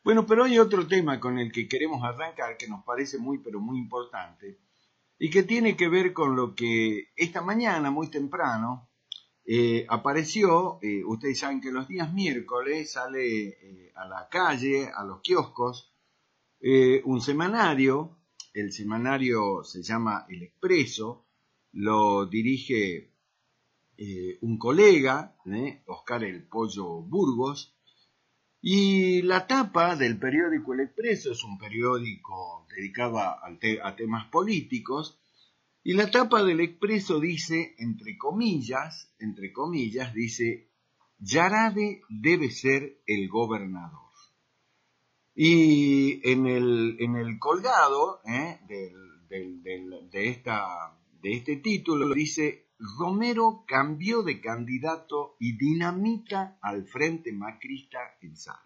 Bueno, pero hay otro tema con el que queremos arrancar que nos parece muy, pero muy importante y que tiene que ver con lo que esta mañana, muy temprano, apareció. Ustedes saben que los días miércoles sale a la calle, a los kioscos, un semanario. El semanario se llama El Expreso, lo dirige un colega, Oscar El Pollo Burgos, y la tapa del periódico El Expreso es un periódico dedicado a temas políticos, y la tapa del Expreso dice, entre comillas, dice, Yarade debe ser el gobernador. Y en el colgado de este título dice, Romero cambió de candidato y dinamita al Frente Macrista en Salta.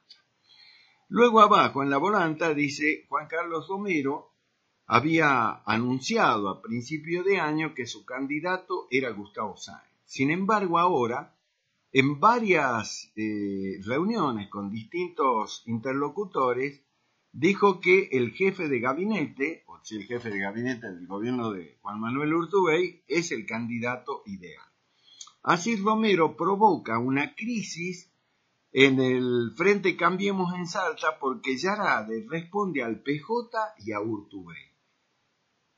Luego abajo en la volanta dice, Juan Carlos Romero había anunciado a principio de año que su candidato era Gustavo Sáenz. Sin embargo, ahora, en varias reuniones con distintos interlocutores, dijo que el jefe de gabinete, o sea, el jefe de gabinete del gobierno de Juan Manuel Urtubey, es el candidato ideal. Así Romero provoca una crisis en el Frente Cambiemos en Salta porque Yarade responde al PJ y a Urtubey.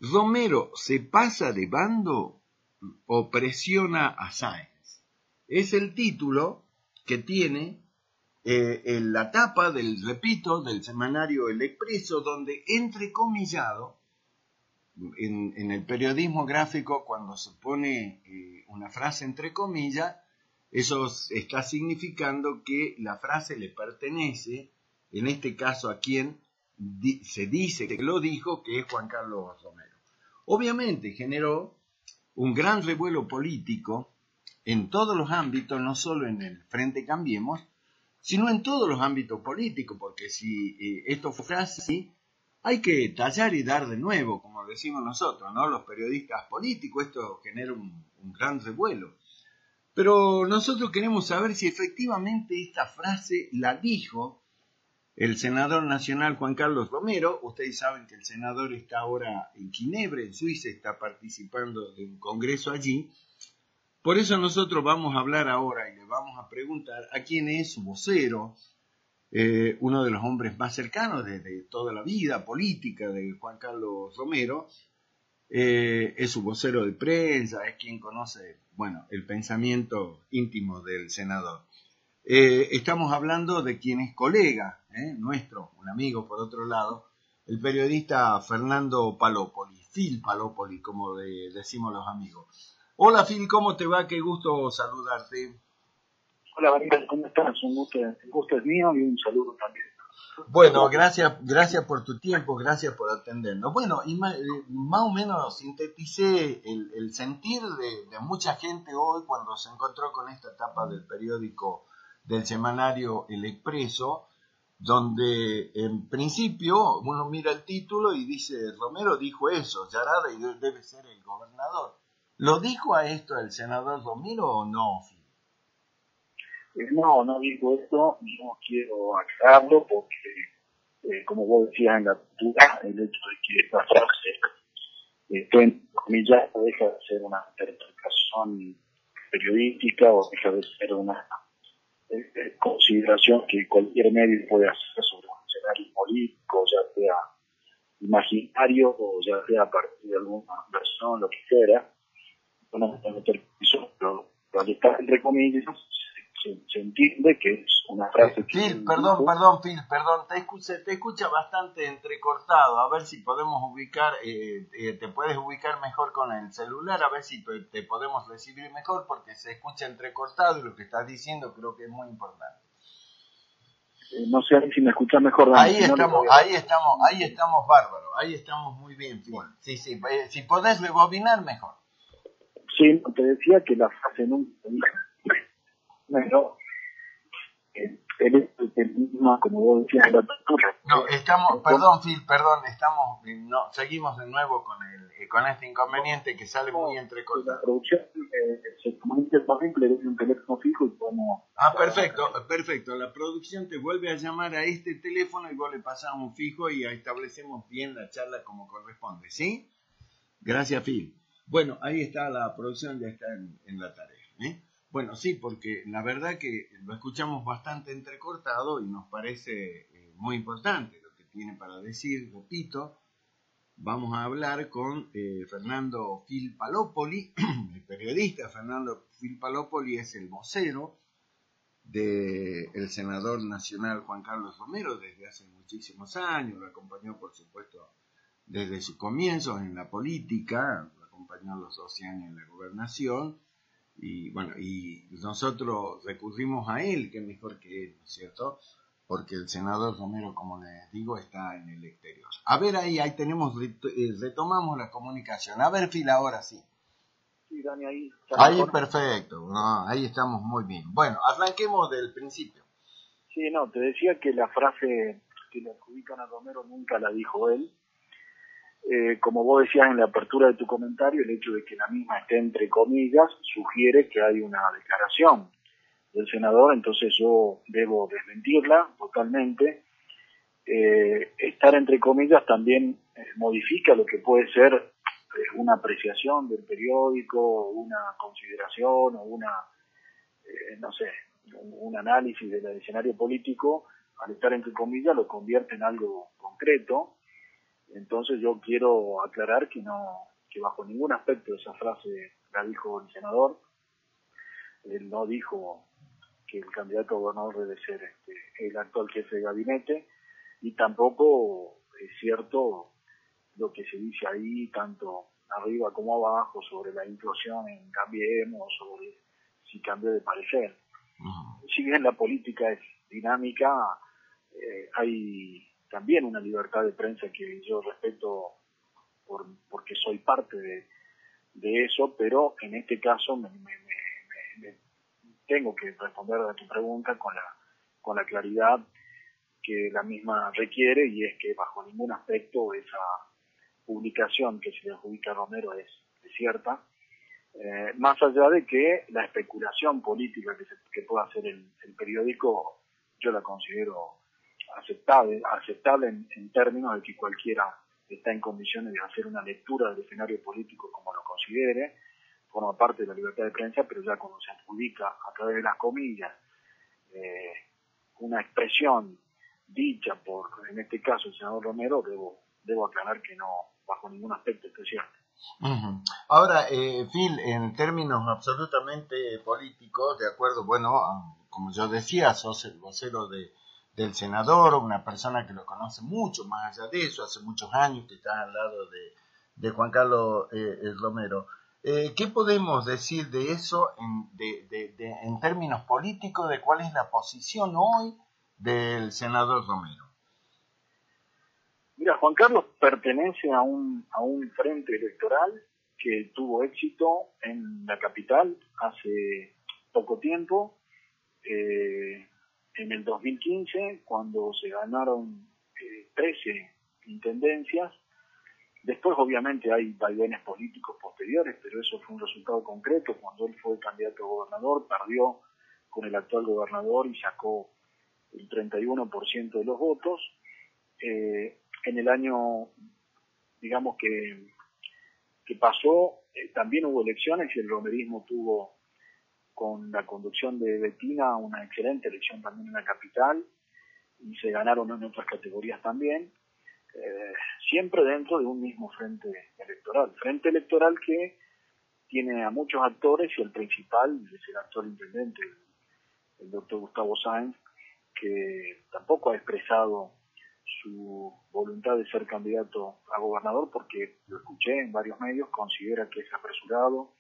¿Romero se pasa de bando o presiona a Sáenz? Es el título que tiene en la tapa repito, del semanario El Expreso, donde entrecomillado, en el periodismo gráfico, cuando se pone una frase entre comillas, eso está significando que la frase le pertenece, en este caso a quien se dice que lo dijo, que es Juan Carlos Romero. Obviamente generó un gran revuelo político en todos los ámbitos, no solo en el Frente Cambiemos, sino en todos los ámbitos políticos, porque si esto fuera así, hay que tallar y dar de nuevo, como decimos nosotros, ¿no? Los periodistas políticos, esto genera un gran revuelo. Pero nosotros queremos saber si efectivamente esta frase la dijo el senador nacional Juan Carlos Romero. Ustedes saben que el senador está ahora en Ginebra, en Suiza, está participando de un congreso allí. Por eso nosotros vamos a hablar ahora y le vamos a preguntar a quién es su vocero, uno de los hombres más cercanos desde toda la vida política de Juan Carlos Romero. Es su vocero de prensa, es quien conoce, bueno, el pensamiento íntimo del senador. Estamos hablando de quien es colega, nuestro, un amigo por otro lado, el periodista Fernando Palópoli, Phil Palópoli, como decimos los amigos. Hola Phil, ¿cómo te va? Qué gusto saludarte. Hola María, ¿cómo estás? Un gusto es mío y un saludo también. Bueno, gracias por tu tiempo, gracias por atendernos. Bueno, y más o menos sinteticé el sentir de mucha gente hoy cuando se encontró con esta etapa del periódico, del semanario El Expreso, donde en principio uno mira el título y dice, Romero dijo eso, Yarade debe ser el gobernador. ¿Lo dijo a esto el senador Romero o no, Phil? No digo esto, no quiero aclararlo porque, como vos decías en la cultura, el hecho de que esta frase esté en comillas no deja de ser una interpretación periodística o deja de ser una consideración que cualquier medio puede hacer sobre un escenario político, ya sea imaginario o ya sea a partir de alguna versión, lo que fuera. No me meter piso, pero al estar entre comillas se entiende que es una frase que... Phil, perdón, te escucha bastante entrecortado, a ver si podemos ubicar, te puedes ubicar mejor con el celular, a ver si te podemos recibir mejor, porque se escucha entrecortado y lo que estás diciendo creo que es muy importante. No sé si me escuchas mejor. Ahí estamos bárbaro, ahí estamos muy bien, Phil. Bueno. Sí, si podés rebobinar mejor. Sí, te decía que la frase nunca dijo. Bueno, como vos decías, en la cultura. No, seguimos de nuevo con este inconveniente que sale muy entrecortado. La producción se comunique por ejemplo, le doy un teléfono fijo y podemos... Perfecto, perfecto. La producción te vuelve a llamar a este teléfono y vos le pasás un fijo y establecemos bien la charla como corresponde, ¿sí? Gracias, Phil. Bueno, ahí está la producción, ya está en la tarea, ¿eh? Bueno, sí, porque la verdad que lo escuchamos bastante entrecortado y nos parece muy importante lo que tiene para decir. Repito, vamos a hablar con Fernando Filipalopoli, el periodista Fernando Filipalopoli es el vocero del senador nacional Juan Carlos Romero desde hace muchísimos años, lo acompañó por supuesto desde sus comienzos en la política, lo acompañó los 12 años en la gobernación, y bueno, y nosotros recurrimos a él, que mejor que él, ¿no es cierto? Porque el senador Romero, como les digo, está en el exterior. A ver, ahí tenemos, retomamos la comunicación. A ver, Fila, ahora sí. Sí, Dani, ahí. Ahí perfecto, no, ahí estamos muy bien. Bueno, arranquemos del principio. Sí, no, te decía que la frase que le adjudican a Romero nunca la dijo él. Como vos decías en la apertura de tu comentario, el hecho de que la misma esté entre comillas sugiere que hay una declaración del senador, entonces yo debo desmentirla totalmente. Estar entre comillas también modifica lo que puede ser una apreciación del periódico, una consideración o no sé, un análisis del escenario político. Al estar entre comillas lo convierte en algo concreto. Entonces yo quiero aclarar que bajo ningún aspecto esa frase la dijo el senador. Él no dijo que el candidato a gobernador debe ser el actual jefe de gabinete, y tampoco es cierto lo que se dice ahí, tanto arriba como abajo, sobre la inclusión en Cambiemos, sobre si cambió de parecer. Si bien la política es dinámica, hay también una libertad de prensa que yo respeto porque soy parte de eso, pero en este caso me tengo que responder a tu pregunta con la claridad que la misma requiere, y es que bajo ningún aspecto esa publicación que se le adjudica a Romero es cierta, más allá de que la especulación política que pueda hacer el periódico yo la considero aceptable en términos de que cualquiera está en condiciones de hacer una lectura del escenario político como lo considere, forma parte de la libertad de prensa, pero ya cuando se adjudica a través de las comillas una expresión dicha por, en este caso, el senador Romero, debo aclarar que no, bajo ningún aspecto es cierto. Uh-huh. Ahora, Phil, en términos absolutamente políticos, de acuerdo, bueno, como yo decía, sos el vocero del senador, una persona que lo conoce mucho, más allá de eso, hace muchos años que estás al lado de Juan Carlos Romero. ¿Qué podemos decir de eso en términos políticos, de cuál es la posición hoy del senador Romero? Mira, Juan Carlos pertenece a un frente electoral que tuvo éxito en la capital hace poco tiempo, en el 2015, cuando se ganaron 13 intendencias. Después, obviamente, hay vaivenes políticos posteriores, pero eso fue un resultado concreto. Cuando él fue candidato a gobernador, perdió con el actual gobernador y sacó el 31% de los votos. En el año, digamos que pasó, también hubo elecciones y el romerismo tuvo, con la conducción de Betina, una excelente elección también en la capital, y se ganaron en otras categorías también, siempre dentro de un mismo frente electoral que tiene a muchos actores, y el principal es el actual intendente, el doctor Gustavo Sáenz, que tampoco ha expresado su voluntad de ser candidato a gobernador, porque lo escuché en varios medios, considera que es apresurado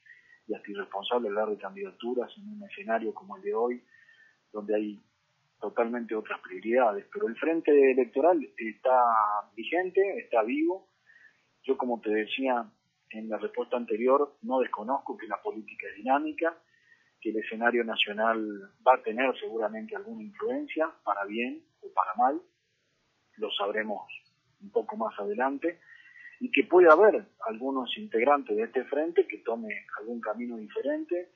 y hasta irresponsable hablar de candidaturas en un escenario como el de hoy, donde hay totalmente otras prioridades. Pero el frente electoral está vigente, está vivo. Yo, como te decía en la respuesta anterior, no desconozco que la política es dinámica, que el escenario nacional va a tener seguramente alguna influencia, para bien o para mal, lo sabremos un poco más adelante, y que puede haber algunos integrantes de este frente que tome algún camino diferente.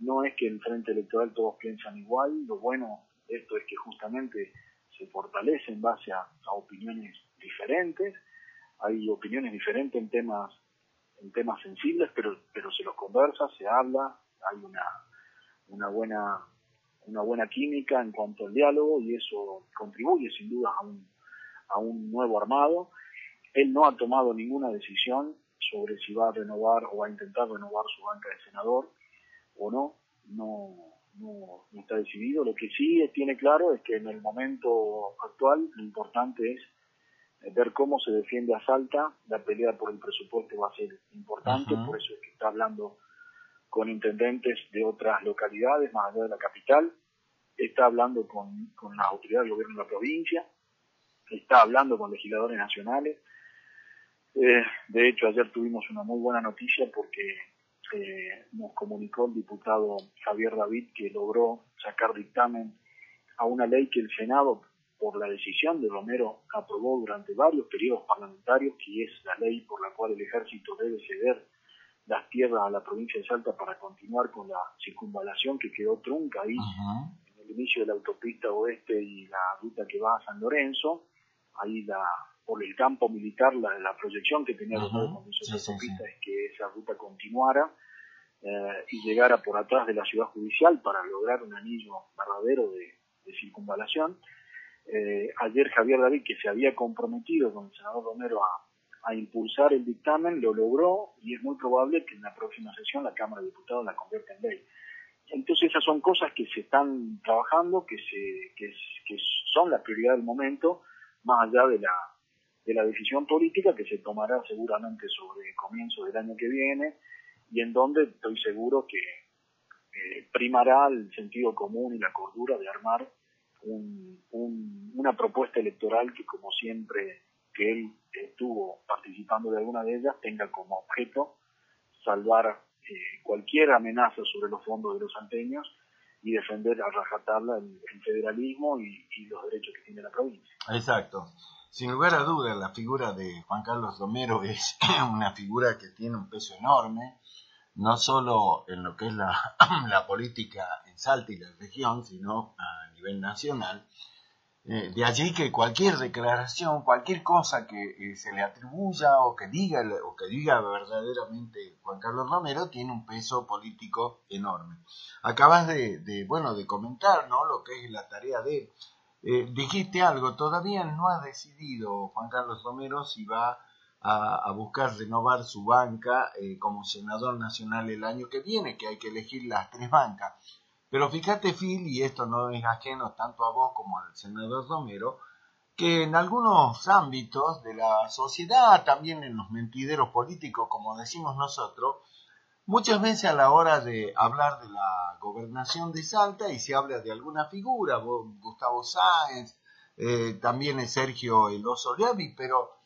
No es que el frente electoral todos piensan igual, lo bueno de esto es que justamente se fortalece en base a opiniones diferentes, hay opiniones diferentes en temas sensibles, pero se los conversa, se habla, hay una buena química en cuanto al diálogo, y eso contribuye sin duda a un nuevo armado. Él no ha tomado ninguna decisión sobre si va a renovar o va a intentar renovar su banca de senador o no está decidido. Lo que sí tiene claro es que en el momento actual lo importante es ver cómo se defiende a Salta. La pelea por el presupuesto va a ser importante, por eso es que está hablando con intendentes de otras localidades más allá de la capital, está hablando con las autoridades del gobierno de la provincia, está hablando con legisladores nacionales. De hecho, ayer tuvimos una muy buena noticia porque nos comunicó el diputado Javier David que logró sacar dictamen a una ley que el Senado, por la decisión de Romero, aprobó durante varios periodos parlamentarios, que es la ley por la cual el ejército debe ceder las tierras a la provincia de Salta para continuar con la circunvalación que quedó trunca ahí en el inicio de la autopista oeste y la ruta que va a San Lorenzo. Ahí por el campo militar, la proyección que tenía Romero cuando hizo esa autopista es que esa ruta continuara y llegara por atrás de la ciudad judicial para lograr un anillo verdadero de circunvalación. Ayer Javier David, que se había comprometido con el senador Romero a impulsar el dictamen, lo logró, y es muy probable que en la próxima sesión la Cámara de Diputados la convierta en ley. Entonces esas son cosas que se están trabajando, que son la prioridad del momento, más allá de la decisión política que se tomará seguramente sobre el comienzo del año que viene, y en donde estoy seguro que primará el sentido común y la cordura de armar una propuesta electoral que, como siempre que él estuvo participando de alguna de ellas, tenga como objeto salvar cualquier amenaza sobre los fondos de los salteños y defender a rajatabla el federalismo y los derechos que tiene la provincia. Exacto. Sin lugar a dudas, la figura de Juan Carlos Romero es una figura que tiene un peso enorme, no solo en lo que es la política en Salta y la región, sino a nivel nacional. De allí que cualquier declaración, cualquier cosa que se le atribuya o que diga verdaderamente Juan Carlos Romero tiene un peso político enorme. Acabas de comentar, ¿no?, lo que es la tarea de dijiste algo, todavía no ha decidido Juan Carlos Romero si va a buscar renovar su banca como senador nacional el año que viene, que hay que elegir las 3 bancas. Pero fíjate, Phil, y esto no es ajeno tanto a vos como al senador Romero, que en algunos ámbitos de la sociedad, también en los mentideros políticos, como decimos nosotros, muchas veces a la hora de hablar de la gobernación de Salta y se habla de alguna figura, Gustavo Sáenz, también es Sergio El Oso Leavi, pero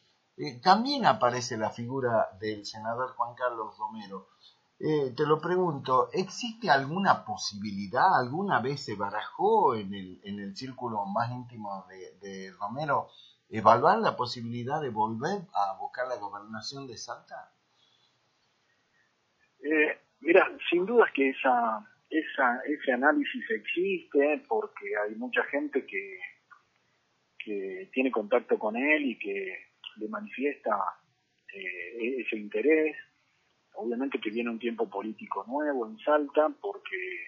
también aparece la figura del senador Juan Carlos Romero. Te lo pregunto, ¿existe alguna posibilidad, alguna vez se barajó en el círculo más íntimo de Romero, evaluar la posibilidad de volver a buscar la gobernación de Salta? Mira, sin duda es que ese análisis existe, porque hay mucha gente que tiene contacto con él y que le manifiesta ese interés. Obviamente que viene un tiempo político nuevo en Salta, porque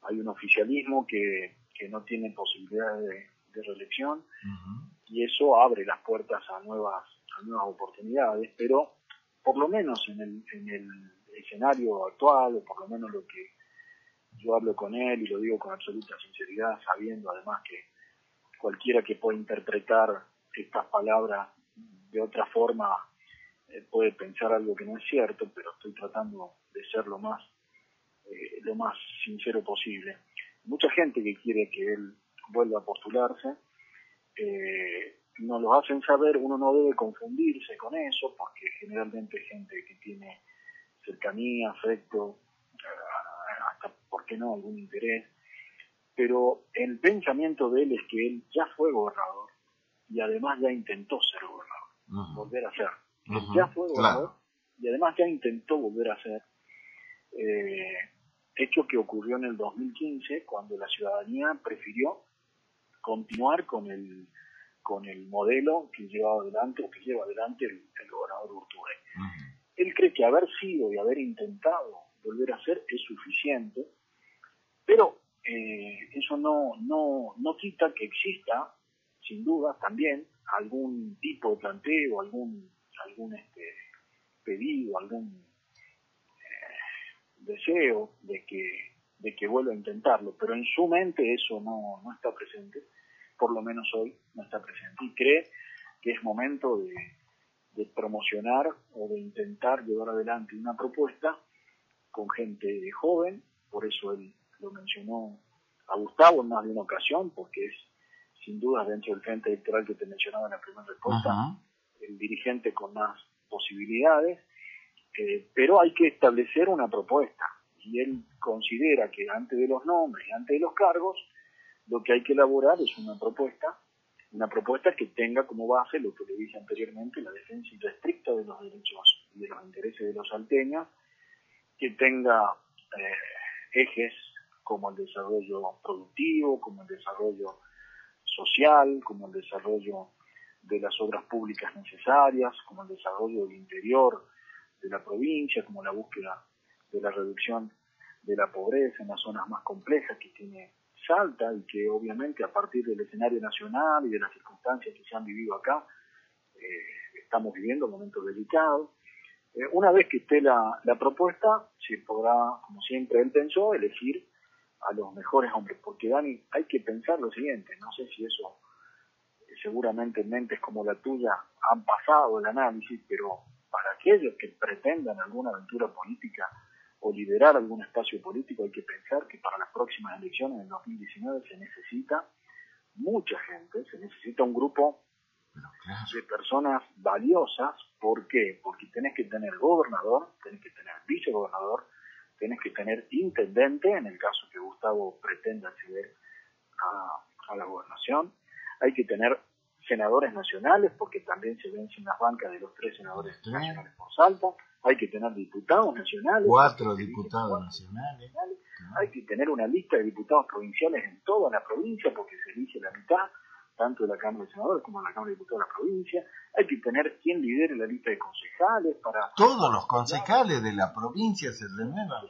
hay un oficialismo que no tiene posibilidades de reelección, y eso abre las puertas a nuevas oportunidades, pero por lo menos en el escenario actual, o por lo menos lo que yo hablo con él y lo digo con absoluta sinceridad, sabiendo además que cualquiera que pueda interpretar estas palabras de otra forma puede pensar algo que no es cierto, pero estoy tratando de ser lo más sincero posible. Mucha gente que quiere que él vuelva a postularse, nos lo hacen saber. Uno no debe confundirse con eso, porque generalmente hay gente que tiene cercanía, afecto, hasta, ¿por qué no?, algún interés. Pero el pensamiento de él es que él ya fue gobernador y además ya intentó ser gobernador, volver a ser. Él ya fue gobernador, claro. y además ya intentó volver a ser, hecho que ocurrió en el 2015, cuando la ciudadanía prefirió continuar con el modelo que llevaba adelante o que lleva adelante el gobernador Urtubey. Él cree que haber sido y haber intentado volver a ser es suficiente, pero eso no quita que exista, sin duda, también algún tipo de planteo, algún pedido, algún deseo de que vuelva a intentarlo, pero en su mente eso no está presente, por lo menos hoy no está presente, y cree que es momento de promocionar o de intentar llevar adelante una propuesta con gente joven. Por eso él lo mencionó a Gustavo en más de una ocasión, porque es sin duda dentro del frente electoral que te mencionaba en la primera respuesta, el dirigente con más posibilidades, pero hay que establecer una propuesta, y él considera que antes de los nombres y antes de los cargos, lo que hay que elaborar es una propuesta que tenga como base lo que le dije anteriormente, la defensa irrestricta de los derechos y de los intereses de los salteños, que tenga ejes como el desarrollo productivo, como el desarrollo social, como el desarrollo de las obras públicas necesarias, como el desarrollo del interior de la provincia, como la búsqueda de la reducción de la pobreza en las zonas más complejas que tiene Salta, y que obviamente a partir del escenario nacional y de las circunstancias que se han vivido acá, estamos viviendo momentos delicados. Una vez que esté la propuesta, se podrá, como siempre él pensó, elegir a los mejores hombres, porque Dani, hay que pensar lo siguiente, no sé si eso seguramente en mentes como la tuya han pasado el análisis, pero para aquellos que pretendan alguna aventura política o liderar algún espacio político, hay que pensar que para las próximas elecciones en 2019 se necesita mucha gente, se necesita un grupo de personas valiosas. ¿Por qué? Porque tenés que tener gobernador, tenés que tener vicegobernador, tenés que tener intendente, en el caso que Gustavo pretenda acceder a la gobernación. Hay que tener senadores nacionales, porque también se vencen las bancas de los 3 senadores nacionales por Salta. Hay que tener diputados nacionales. 4 diputados nacionales. Hay que tener una lista de diputados provinciales en toda la provincia, porque se elige la mitad, tanto de la Cámara de Senadores como de la Cámara de Diputados de la provincia. Hay que tener quien lidere la lista de concejales para... Todos los concejales de la provincia se renuevan.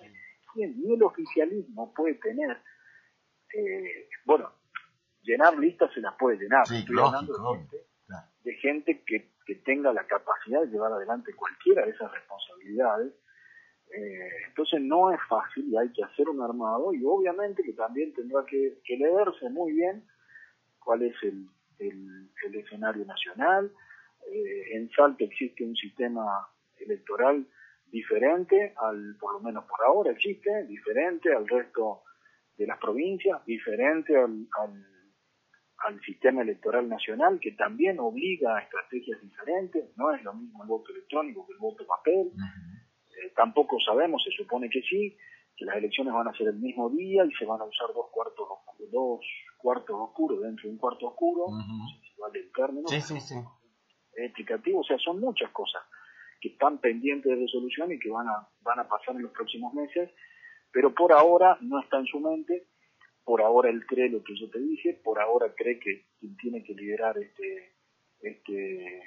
Ni el oficialismo puede tener... llenar listas se las puede llenar. Sí, estoy lógico, hablando de gente que tenga la capacidad de llevar adelante cualquiera de esas responsabilidades. Entonces no es fácil, y hay que hacer un armado, y obviamente que también tendrá que leerse muy bien cuál es el escenario nacional. En Salta existe un sistema electoral diferente, por lo menos por ahora existe, diferente al resto de las provincias, diferente al sistema electoral nacional, que también obliga a estrategias diferentes. No es lo mismo el voto electrónico que el voto papel. Tampoco sabemos, se supone que sí, que las elecciones van a ser el mismo día y se van a usar dos cuartos oscuros dentro de un cuarto oscuro. No sé si vale el término. Sí. Es explicativo. O sea, son muchas cosas que están pendientes de resolución y que van a pasar en los próximos meses, pero por ahora no está en su mente. Por ahora él cree lo que yo te dije, por ahora cree que quien tiene que liderar este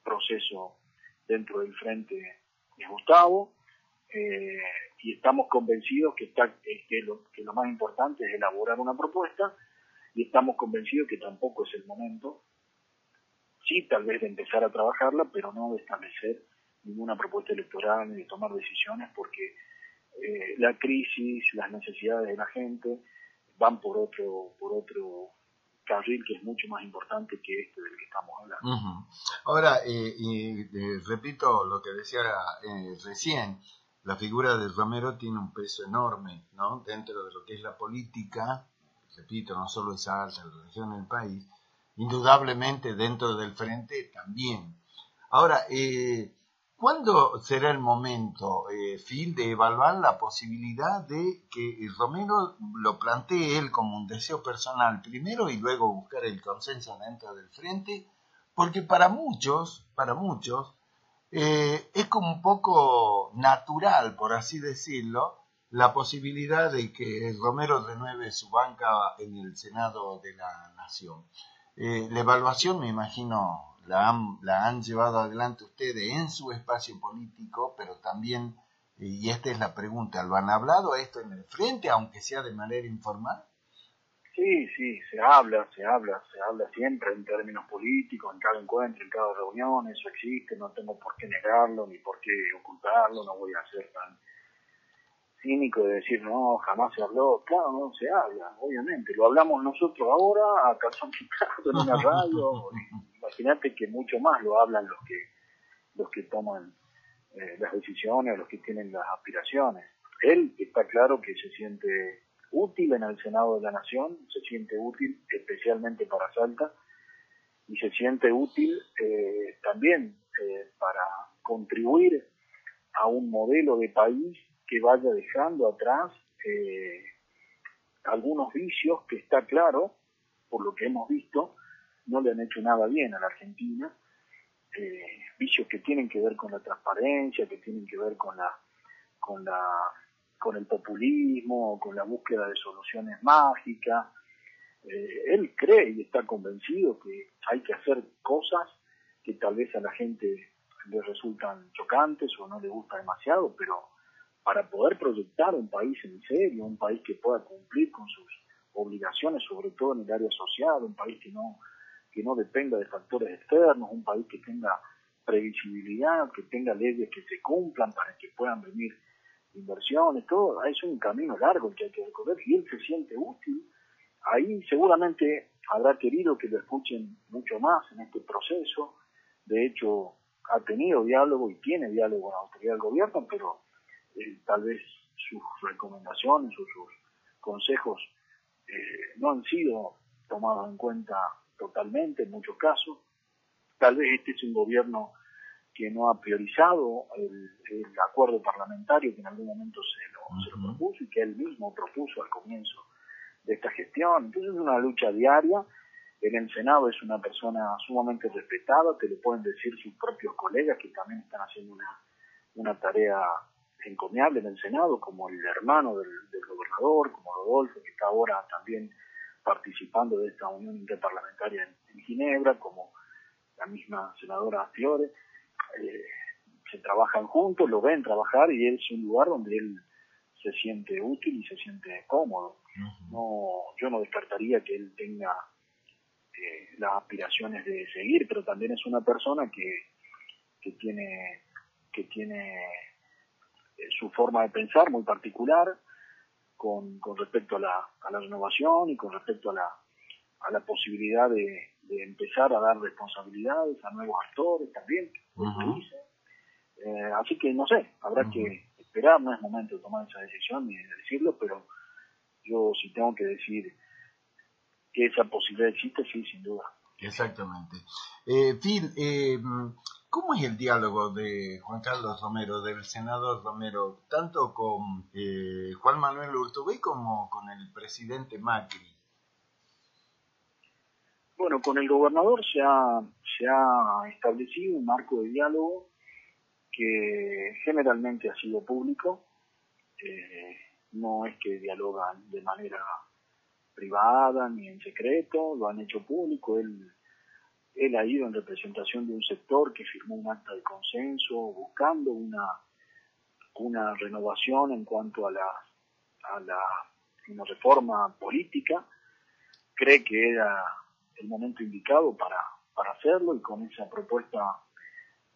proceso dentro del frente es Gustavo, y estamos convencidos que lo más importante es elaborar una propuesta, y estamos convencidos que tampoco es el momento, sí, tal vez de empezar a trabajarla, pero no de establecer ninguna propuesta electoral ni de tomar decisiones, porque la crisis, las necesidades de la gente van por otro carril que es mucho más importante que del que estamos hablando. Ahora, repito lo que decía recién, la figura de Romero tiene un peso enorme, ¿no?, dentro de lo que es la política, repito, no solo de Salta, de la región del país, indudablemente dentro del frente también. Ahora, ¿cuándo será el momento, Phil, de evaluar la posibilidad de que Romero lo plantee él como un deseo personal primero y luego buscar el consenso dentro del frente? Porque para muchos, es como un poco natural, por así decirlo, la posibilidad de que Romero renueve su banca en el Senado de la Nación. La evaluación, me imagino, la han llevado adelante ustedes en su espacio político, pero también, y esta es la pregunta, ¿lo han hablado esto en el frente, aunque sea de manera informal? Sí, se habla siempre en términos políticos, en cada encuentro, en cada reunión, eso existe, no tengo por qué negarlo, ni por qué ocultarlo, no voy a ser tan cínico de decir, no, jamás se habló. Claro, no se habla, obviamente, lo hablamos nosotros ahora, a calzón quitado, en una radio. Imagínate que mucho más lo hablan los que toman las decisiones, los que tienen las aspiraciones. Él está claro que se siente útil en el Senado de la Nación, se siente útil especialmente para Salta, y se siente útil también para contribuir a un modelo de país que vaya dejando atrás algunos vicios que está claro, por lo que hemos visto, no le han hecho nada bien a la Argentina, vicios que tienen que ver con la transparencia, que tienen que ver con el populismo, con la búsqueda de soluciones mágicas. Él cree y está convencido que hay que hacer cosas que tal vez a la gente le resultan chocantes o no le gusta demasiado, pero para poder proyectar un país en serio, un país que pueda cumplir con sus obligaciones, sobre todo en el área social, un país que no dependa de factores externos, un país que tenga previsibilidad, que tenga leyes que se cumplan para que puedan venir inversiones, todo, es un camino largo que hay que recorrer y él se siente útil. Ahí seguramente habrá querido que lo escuchen mucho más en este proceso. De hecho, ha tenido diálogo y tiene diálogo con la autoridad del gobierno, pero tal vez sus recomendaciones o sus consejos no han sido tomados en cuenta totalmente en muchos casos. Tal vez este es un gobierno que no ha priorizado el acuerdo parlamentario que en algún momento se lo propuso y que él mismo propuso al comienzo de esta gestión. Entonces es una lucha diaria. En el Senado es una persona sumamente respetada, te lo pueden decir sus propios colegas que también están haciendo una tarea encomiable en el Senado, como el hermano del gobernador, como Rodolfo, que está ahora también participando de esta unión interparlamentaria en Ginebra, como la misma senadora Fiore. Se trabajan juntos, lo ven trabajar y es un lugar donde él se siente útil y se siente cómodo. Yo no descartaría que él tenga las aspiraciones de seguir, pero también es una persona que tiene su forma de pensar muy particular con respecto a la renovación y con respecto a la posibilidad de empezar a dar responsabilidades a nuevos actores también, como dice. Así que no sé, habrá que esperar, no es momento de tomar esa decisión ni de decirlo, pero yo sí tengo que decir que esa posibilidad existe, sí, sin duda. Exactamente. Phil, ¿cómo es el diálogo de Juan Carlos Romero, del senador Romero, tanto con Juan Manuel Urtubey como con el presidente Macri? Bueno, con el gobernador se ha establecido un marco de diálogo que generalmente ha sido público. No es que dialogan de manera privada ni en secreto, lo han hecho público. Él ha ido en representación de un sector que firmó un acta de consenso buscando una renovación en cuanto a una reforma política. Cree que era el momento indicado para hacerlo y con esa propuesta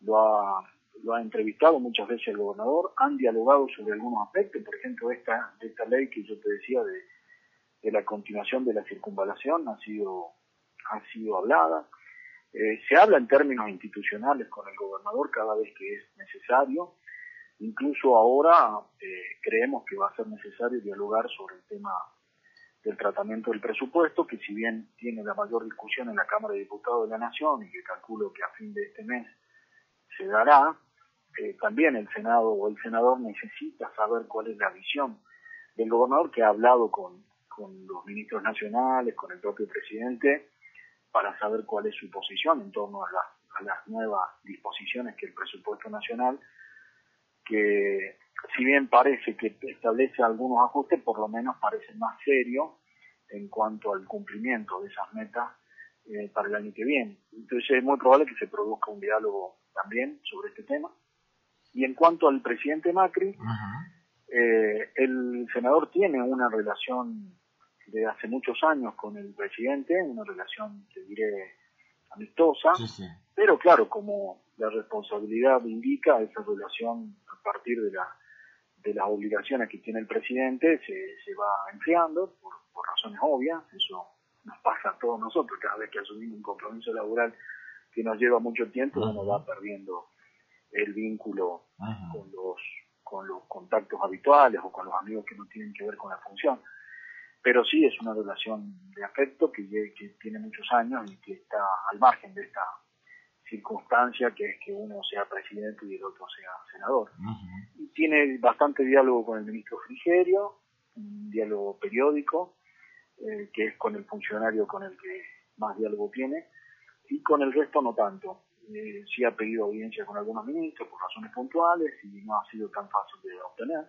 lo ha entrevistado muchas veces el gobernador, han dialogado sobre algunos aspectos, por ejemplo de esta ley que yo te decía de la continuación de la circunvalación ha sido hablada. Se habla en términos institucionales con el gobernador cada vez que es necesario. Incluso ahora creemos que va a ser necesario dialogar sobre el tema del tratamiento del presupuesto, que si bien tiene la mayor discusión en la Cámara de Diputados de la Nación y que calculo que a fin de este mes se dará, también el Senado o el senador necesita saber cuál es la visión del gobernador, que ha hablado con los ministros nacionales, con el propio presidente, para saber cuál es su posición en torno a a las nuevas disposiciones que el presupuesto nacional, que si bien parece que establece algunos ajustes, por lo menos parece más serio en cuanto al cumplimiento de esas metas para el año que viene. Entonces es muy probable que se produzca un diálogo también sobre este tema. Y en cuanto al presidente Macri, el senador tiene una relación de hace muchos años con el presidente, una relación, te diré, amistosa, Sí, sí. pero claro, como la responsabilidad indica, esa relación a partir de las obligaciones que tiene el presidente se va enfriando por razones obvias. Eso nos pasa a todos nosotros, cada vez que asumimos un compromiso laboral que nos lleva mucho tiempo, uno va perdiendo el vínculo con los contactos habituales o con los amigos que no tienen que ver con la función. Pero sí es una relación de afecto que tiene muchos años y que está al margen de esta circunstancia, que es que uno sea presidente y el otro sea senador. Y tiene bastante diálogo con el ministro Frigerio, un diálogo periódico, que es con el funcionario con el que más diálogo tiene, y con el resto no tanto. Sí ha pedido audiencia con algunos ministros por razones puntuales y no ha sido tan fácil de obtener,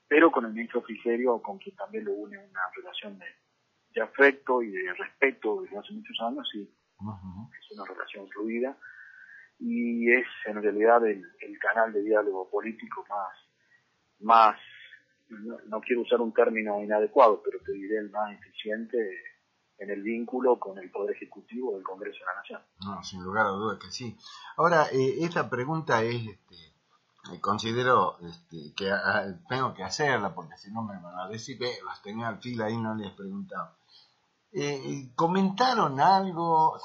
pero con el ministro Frigerio, con quien también lo une una relación de afecto y de respeto desde hace muchos años, sí, es una relación fluida y es en realidad el canal de diálogo político más no quiero usar un término inadecuado, pero te diré el más eficiente en el vínculo con el Poder Ejecutivo del Congreso de la Nación. No, sin lugar a dudas que sí. Ahora, esta pregunta es, considero que tengo que hacerla, porque si no me van a decir, las tenía al fil ahí, no les he preguntado. ¿Comentaron algo,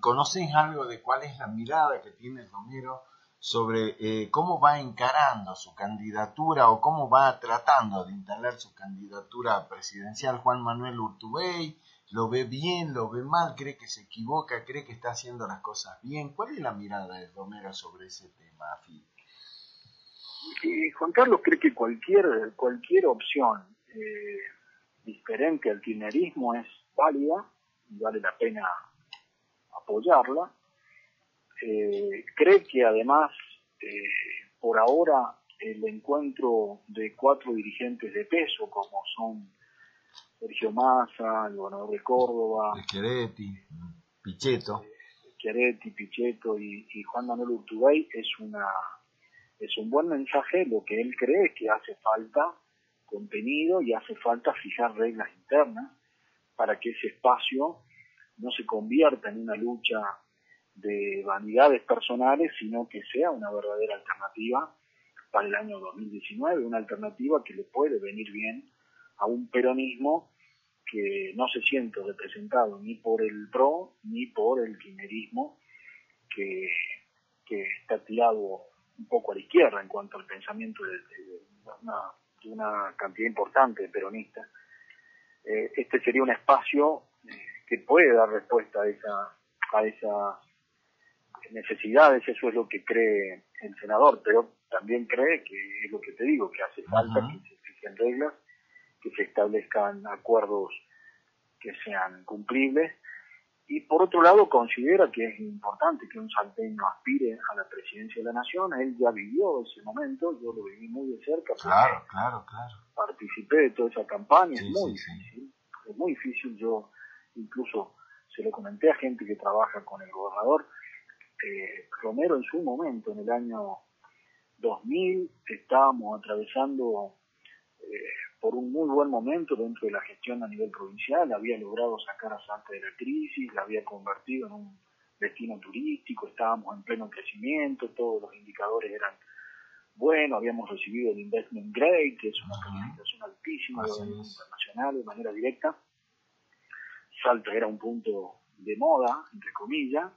conocen algo de cuál es la mirada que tiene Romero sobre cómo va encarando su candidatura o cómo va tratando de instalar su candidatura presidencial Juan Manuel Urtubey? ¿Lo ve bien, lo ve mal, cree que se equivoca, cree que está haciendo las cosas bien? ¿Cuál es la mirada de Romero sobre ese tema, Phil? Juan Carlos cree que cualquier opción diferente al kirchnerismo es válida y vale la pena apoyarla. Cree que además, por ahora, el encuentro de 4 dirigentes de peso, como son Sergio Massa, el gobernador de Córdoba, Schiaretti, Pichetto, Pichetto y Juan Manuel Urtubey, es un buen mensaje. Lo que él cree es que hace falta contenido y hace falta fijar reglas internas para que ese espacio no se convierta en una lucha de vanidades personales, sino que sea una verdadera alternativa para el año 2019, una alternativa que le puede venir bien a un peronismo que no se siente representado ni por el PRO ni por el kirchnerismo, que está tirado un poco a la izquierda en cuanto al pensamiento de una cantidad importante de peronistas. Este sería un espacio que puede dar respuesta a esas necesidades. Eso es lo que cree el senador, pero también cree que es lo que te digo, que hace falta que se fijen reglas, que se establezcan acuerdos que sean cumplibles. Y por otro lado considera que es importante que un salteño aspire a la presidencia de la nación. Él ya vivió ese momento, yo lo viví muy de cerca. Claro. Participé de toda esa campaña, Sí, es muy difícil. Es muy difícil. Yo incluso se lo comenté a gente que trabaja con el gobernador. Romero en su momento, en el año 2000, estábamos atravesando por un muy buen momento dentro de la gestión a nivel provincial. Había logrado sacar a Salta de la crisis, la había convertido en un destino turístico, estábamos en pleno crecimiento, todos los indicadores eran buenos, habíamos recibido el Investment Grade, que es una calificación altísima de organismos internacionales de manera directa. Salta era un punto de moda, entre comillas,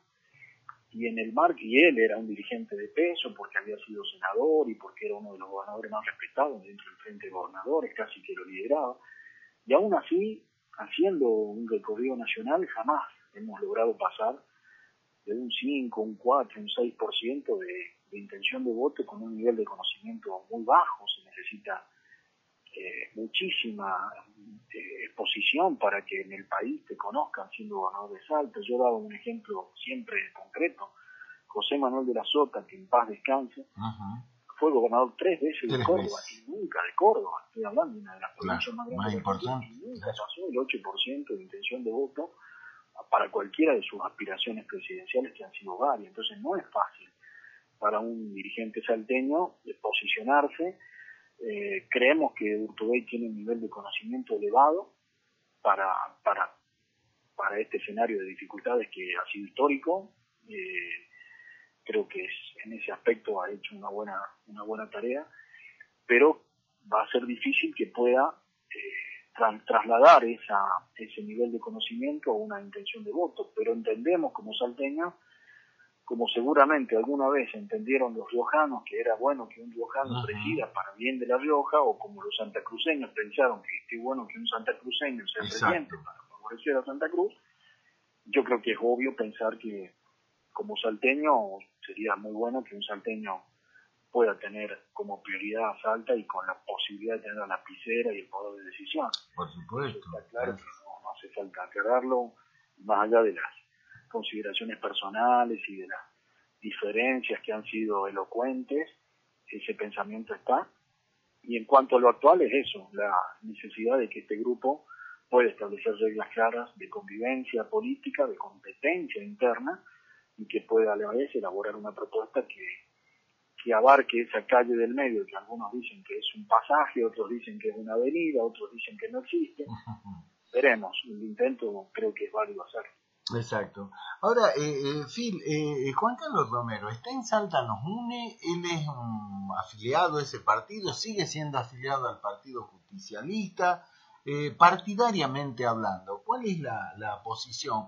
y en el marco, y él era un dirigente de peso porque había sido senador y porque era uno de los gobernadores más respetados dentro del Frente de Gobernadores, casi que lo lideraba. Y aún así, haciendo un recorrido nacional, jamás hemos logrado pasar de un 5, un 4, un 6% de intención de voto, con un nivel de conocimiento muy bajo. Se necesita muchísima exposición para que en el país te conozcan siendo gobernador de Salta. Yo he dado un ejemplo siempre concreto. José Manuel de la Sota, que en paz descanse, fue gobernador 3 veces de Córdoba y nunca de Córdoba. Estoy hablando de una de las provincias más grandes importante. Y nunca pasó el 8% de intención de voto para cualquiera de sus aspiraciones presidenciales, que han sido varias. Entonces no es fácil para un dirigente salteño posicionarse. Creemos que Urtubey tiene un nivel de conocimiento elevado para este escenario de dificultades que ha sido histórico. Creo que en ese aspecto ha hecho una buena tarea, pero va a ser difícil que pueda trasladar ese nivel de conocimiento a una intención de voto, pero entendemos como salteños, como seguramente alguna vez entendieron los riojanos que era bueno que un riojano presida para bien de La Rioja, o como los santacruceños pensaron que es bueno que un santacruceño sea presidente para favorecer a Santa Cruz. Yo creo que es obvio pensar que como salteño sería muy bueno que un salteño pueda tener como prioridad a Salta y con la posibilidad de tener la lapicera y el poder de decisión. Por supuesto. Eso está claro que no hace falta aclararlo, más allá de las consideraciones personales y de las diferencias que han sido elocuentes, ese pensamiento está. Y en cuanto a lo actual es eso, la necesidad de que este grupo pueda establecer reglas claras de convivencia política, de competencia interna, y que pueda a la vez elaborar una propuesta que abarque esa calle del medio, que algunos dicen que es un pasaje, otros dicen que es una avenida, otros dicen que no existe. Veremos, el intento creo que es válido hacerlo. Exacto. Ahora, Phil, Juan Carlos Romero está en Salta Nos Une, él es un afiliado a ese partido, sigue siendo afiliado al Partido Justicialista. Partidariamente hablando, ¿cuál es la posición?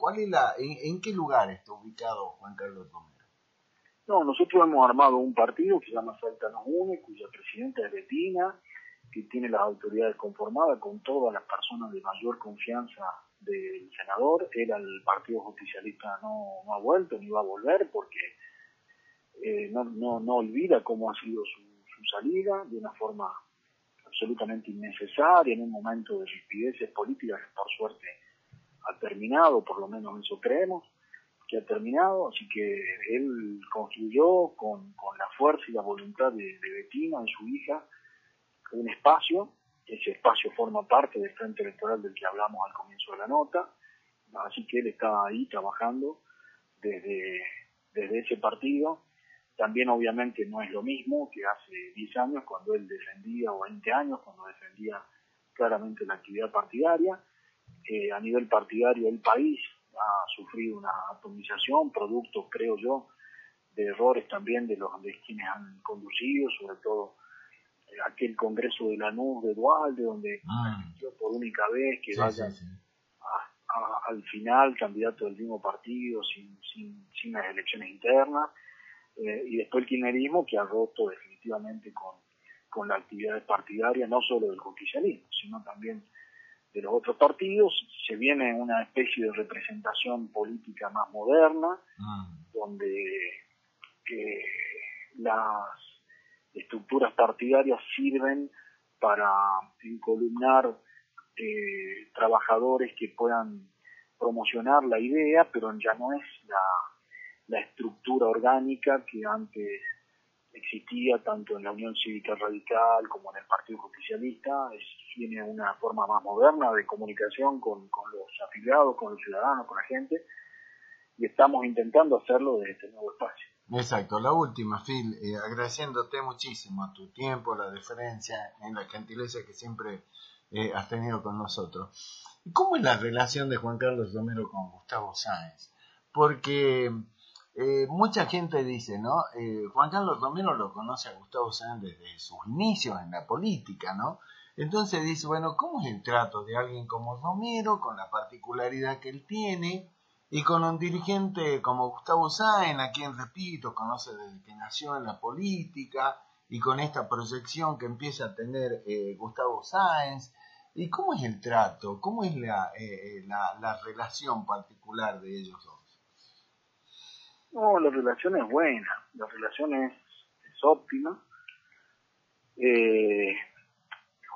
¿En qué lugar está ubicado Juan Carlos Romero? No, nosotros hemos armado un partido que se llama Salta Nos Une, cuya presidenta es Betina, que tiene las autoridades conformadas con todas las personas de mayor confianza del senador. Él al Partido Justicialista no ha vuelto ni va a volver porque no olvida cómo ha sido su salida, de una forma absolutamente innecesaria, en un momento de rispideces políticas que por suerte ha terminado, por lo menos eso creemos que ha terminado. Así que él construyó con la fuerza y la voluntad de Betina, de su hija, un espacio. Ese espacio forma parte del frente electoral del que hablamos al comienzo de la nota, así que él está ahí trabajando desde ese partido. También obviamente no es lo mismo que hace 10 años cuando él defendía, o 20 años cuando defendía claramente la actividad partidaria. A nivel partidario el país ha sufrido una atomización, producto, creo yo, de errores también de quienes han conducido, sobre todo aquel congreso de Lanús de Dualde, donde permitió por única vez que vayan al final candidato del mismo partido sin las elecciones internas, y después el kirchnerismo, que ha roto definitivamente con la actividad partidaria, no solo del justicialismo, sino también de los otros partidos. Se viene una especie de representación política más moderna, donde las estructuras partidarias sirven para encolumnar trabajadores que puedan promocionar la idea, pero ya no es la estructura orgánica que antes existía tanto en la Unión Cívica Radical como en el Partido Justicialista. Tiene una forma más moderna de comunicación con los afiliados, con los ciudadanos, con la gente, y estamos intentando hacerlo desde este nuevo espacio. Exacto, la última, Phil, agradeciéndote muchísimo tu tiempo, la deferencia y la gentileza que siempre has tenido con nosotros. ¿Cómo es la relación de Juan Carlos Romero con Gustavo Sáenz? Porque mucha gente dice, ¿no? Juan Carlos Romero lo conoce a Gustavo Sáenz desde sus inicios en la política, ¿no? Entonces dice, bueno, ¿cómo es el trato de alguien como Romero, con la particularidad que él tiene, y con un dirigente como Gustavo Sáenz, a quien, repito, conoce desde que nació en la política, y con esta proyección que empieza a tener Gustavo Sáenz? ¿Y cómo es el trato? ¿Cómo es la relación particular de ellos dos? No, la relación es buena, la relación es óptima.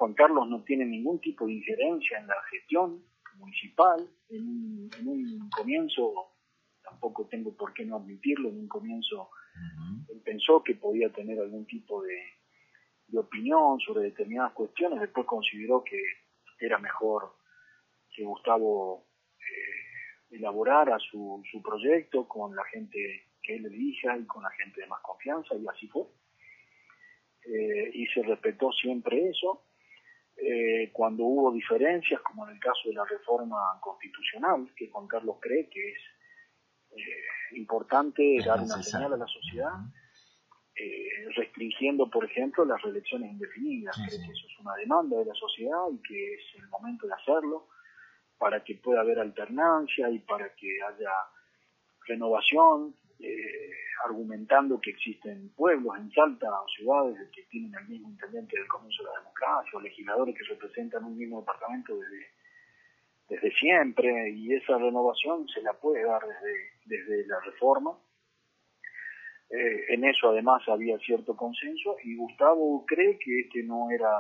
Juan Carlos no tiene ningún tipo de injerencia en la gestión municipal. En un comienzo, tampoco tengo por qué no admitirlo, en un comienzo él pensó que podía tener algún tipo de opinión sobre determinadas cuestiones, después consideró que era mejor que Gustavo elaborara su proyecto con la gente que él elija y con la gente de más confianza, y así fue. Y se respetó siempre eso. Cuando hubo diferencias, como en el caso de la reforma constitucional, que Juan Carlos cree que es importante dar una señal a la sociedad, restringiendo, por ejemplo, las reelecciones indefinidas. Cree que eso es una demanda de la sociedad y que es el momento de hacerlo para que pueda haber alternancia y para que haya renovación, argumentando que existen pueblos en Salta o ciudades que tienen el mismo intendente del comienzo de la democracia, o legisladores que representan un mismo departamento desde siempre, y esa renovación se la puede dar desde la reforma. En eso además había cierto consenso, y Gustavo cree que este no era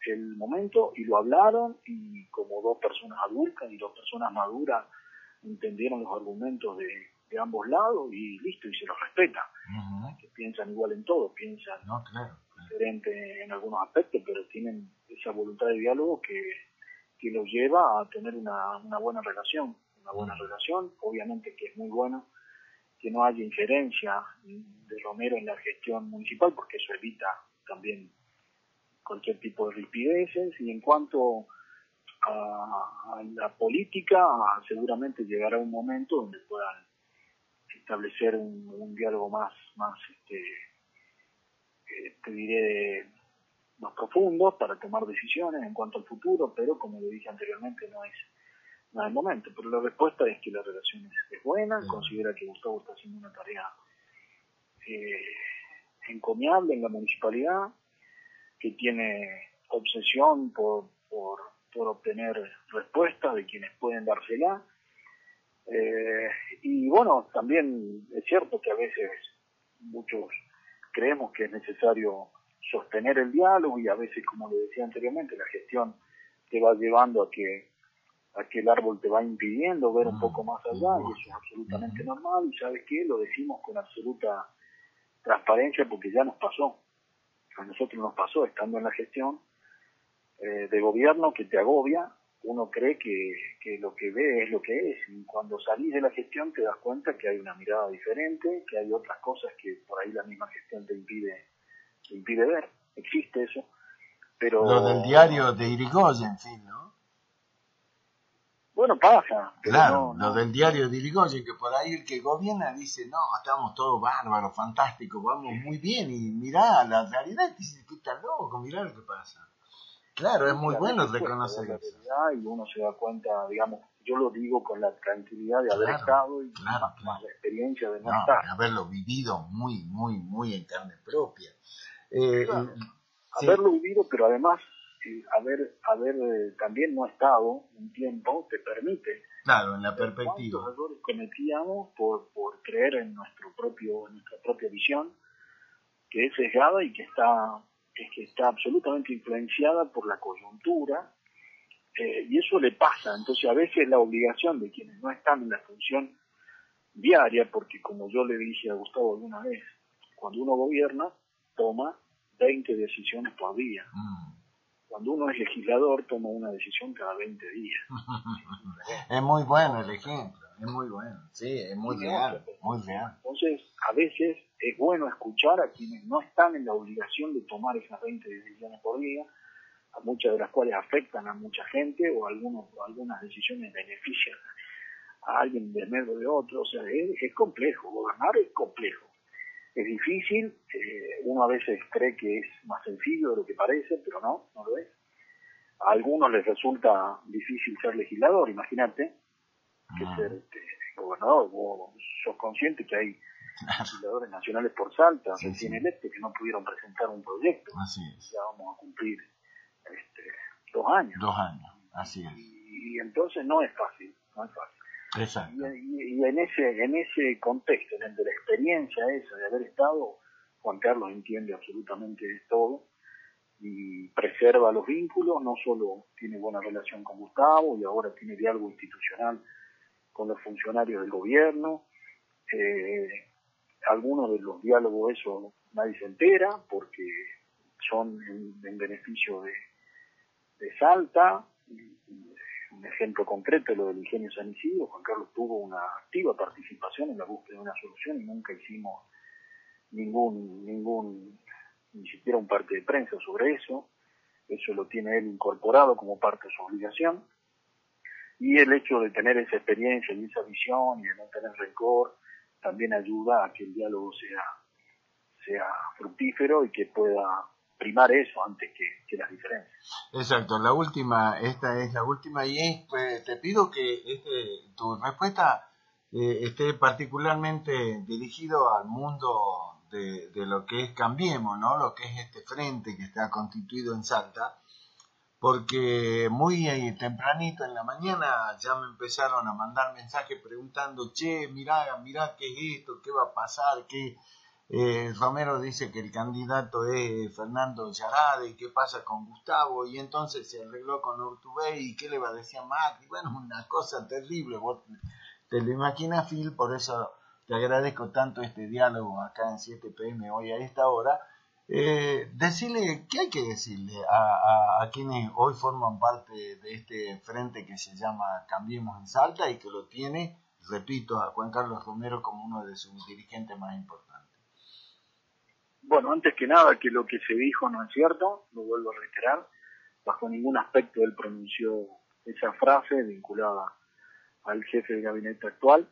el momento, y lo hablaron, y como dos personas adultas y dos personas maduras entendieron los argumentos de ambos lados, y listo, y se los respeta. Que piensan igual en todo, piensan diferente en algunos aspectos, pero tienen esa voluntad de diálogo que los lleva a tener una buena relación. Obviamente que es muy bueno que no haya injerencia de Romero en la gestión municipal, porque eso evita también cualquier tipo de rispideces. Y en cuanto a la política, seguramente llegará un momento donde puedan establecer un diálogo más te diré, más profundo para tomar decisiones en cuanto al futuro, pero como le dije anteriormente, no es el momento. Pero la respuesta es que la relación es buena, considera que Gustavo está haciendo una tarea encomiable en la municipalidad, que tiene obsesión por obtener respuestas de quienes pueden dársela. Y bueno, también es cierto que a veces muchos creemos que es necesario sostener el diálogo, y a veces, como le decía anteriormente, la gestión te va llevando a que el árbol te va impidiendo ver un poco más allá, y eso es absolutamente normal. Y ¿sabes qué? Lo decimos con absoluta transparencia, porque ya nos pasó. A nosotros nos pasó, estando en la gestión de gobierno, que te agobia. Uno cree que lo que ve es lo que es, y cuando salís de la gestión te das cuenta que hay una mirada diferente, que hay otras cosas que por ahí la misma gestión te impide ver. Existe eso, pero... Lo del diario de Irigoyen, en fin, ¿no? Bueno, pasa. Claro, lo del diario de Irigoyen, que por ahí el que gobierna dice, no, estamos todos bárbaros, fantásticos, vamos muy bien, y mirá la realidad, y dice, tú estás loco, mirá lo que pasa. Claro, es muy bueno reconocer eso. Y uno se da cuenta, digamos, yo lo digo con la tranquilidad de haber estado y más la experiencia de no estar. De haberlo vivido muy, muy, muy en carne propia. Haberlo vivido, pero además haber también no estado un tiempo te permite. Claro, en la perspectiva. ¿Cuántos errores cometíamos por creer en nuestra propia visión, que es sesgada y que está absolutamente influenciada por la coyuntura, y eso le pasa. Entonces a veces la obligación de quienes no están en la función diaria, porque como yo le dije a Gustavo alguna vez, cuando uno gobierna toma 20 decisiones por día. Cuando uno es legislador toma una decisión cada 20 días. Es muy bueno el ejemplo, es muy bueno, sí, es muy real, muy real. Entonces a veces es bueno escuchar a quienes no están en la obligación de tomar esas 20 decisiones por día, a muchas de las cuales afectan a mucha gente, o algunas decisiones benefician a alguien de medio de otro. O sea, es complejo, gobernar es complejo, es difícil. Uno a veces cree que es más sencillo de lo que parece, pero no lo es. A algunos les resulta difícil ser legislador, imagínate, que ser gobernador. Vos sos consciente que hay legisladores nacionales por Salta, recién electos, que no pudieron presentar un proyecto. Así es. Ya vamos a cumplir 2 años. 2 años, así es. Y entonces no es fácil. Exacto. Y en ese contexto, en el de la experiencia esa de haber estado, Juan Carlos entiende absolutamente todo, y preserva los vínculos, no solo tiene buena relación con Gustavo y ahora tiene diálogo institucional con los funcionarios del gobierno. Algunos de los diálogos eso nadie se entera porque son en beneficio de Salta. Un ejemplo concreto es lo del ingenio San Isidro. Juan Carlos tuvo una activa participación en la búsqueda de una solución y nunca hicimos ni siquiera un parte de prensa sobre eso. Eso lo tiene él incorporado como parte de su obligación. Y el hecho de tener esa experiencia y esa visión y de no tener rencor también ayuda a que el diálogo sea fructífero y que pueda primar eso antes que las diferencias. Exacto, esta es la última y pues, te pido que tu respuesta esté particularmente dirigido al mundo de lo que es Cambiemos, ¿no? Lo que es este frente que está constituido en Salta, porque muy tempranito en la mañana ya me empezaron a mandar mensajes preguntando, che, mirá qué es esto, qué va a pasar, Romero dice que el candidato es Fernando Yarade, ¿qué pasa con Gustavo? Y entonces se arregló con Urtubey, ¿y qué le va a decir a Macri? Bueno, una cosa terrible, vos te lo imaginas, Phil, por eso te agradezco tanto este diálogo acá en 7 PM hoy a esta hora. Decirle, ¿qué hay que decirle a quienes hoy forman parte de este frente que se llama Cambiemos en Salta y que lo tiene, repito, a Juan Carlos Romero como uno de sus dirigentes más importantes? Bueno, antes que nada, que lo que se dijo no es cierto, lo vuelvo a reiterar. Bajo ningún aspecto él pronunció esa frase vinculada al jefe de gabinete actual.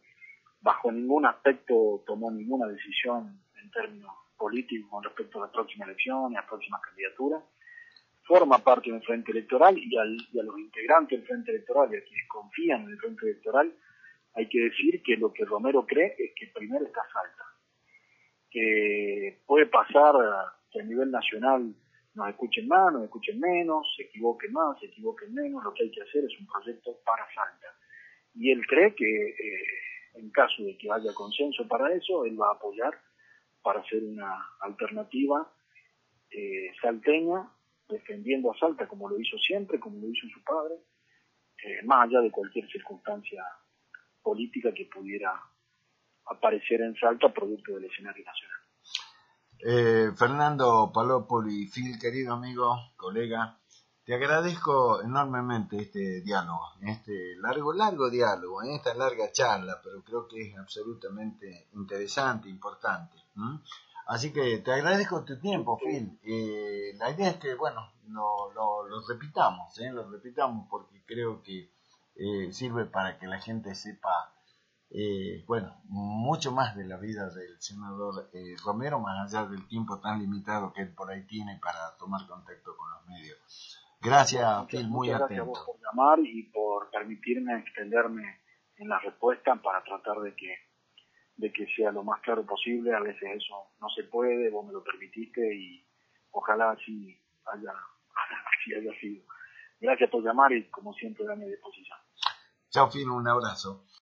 Bajo ningún aspecto tomó ninguna decisión en términos políticos con respecto a la próxima elección y a las próximas candidaturas. Forma parte del frente electoral y a los integrantes del frente electoral y a quienes confían en el frente electoral hay que decir que lo que Romero cree es que primero está Salta. Que puede pasar que a nivel nacional nos escuchen más, nos escuchen menos, se equivoquen más, se equivoquen menos. Lo que hay que hacer es un proyecto para Salta. Y él cree que en caso de que haya consenso para eso, él va a apoyar para hacer una alternativa salteña, defendiendo a Salta como lo hizo siempre, como lo hizo su padre, más allá de cualquier circunstancia política que pudiera aparecer en Salta producto del escenario nacional. Fernando Palopoli, Phil, querido amigo, colega, te agradezco enormemente este diálogo, este largo diálogo, esta larga charla, pero creo que es absolutamente interesante, importante. Así que te agradezco tu tiempo, Phil. La idea es que, bueno, lo repitamos porque creo que sirve para que la gente sepa mucho más de la vida del senador Romero, más allá del tiempo tan limitado que él por ahí tiene para tomar contacto con los medios. Gracias, Phil, muy atento. Gracias a vos por llamar y por permitirme extenderme en la respuesta para tratar de que sea lo más claro posible. A veces eso no se puede, vos me lo permitiste y ojalá así haya sido. Gracias por llamar y como siempre a mi disposición. Chao, Phil, un abrazo.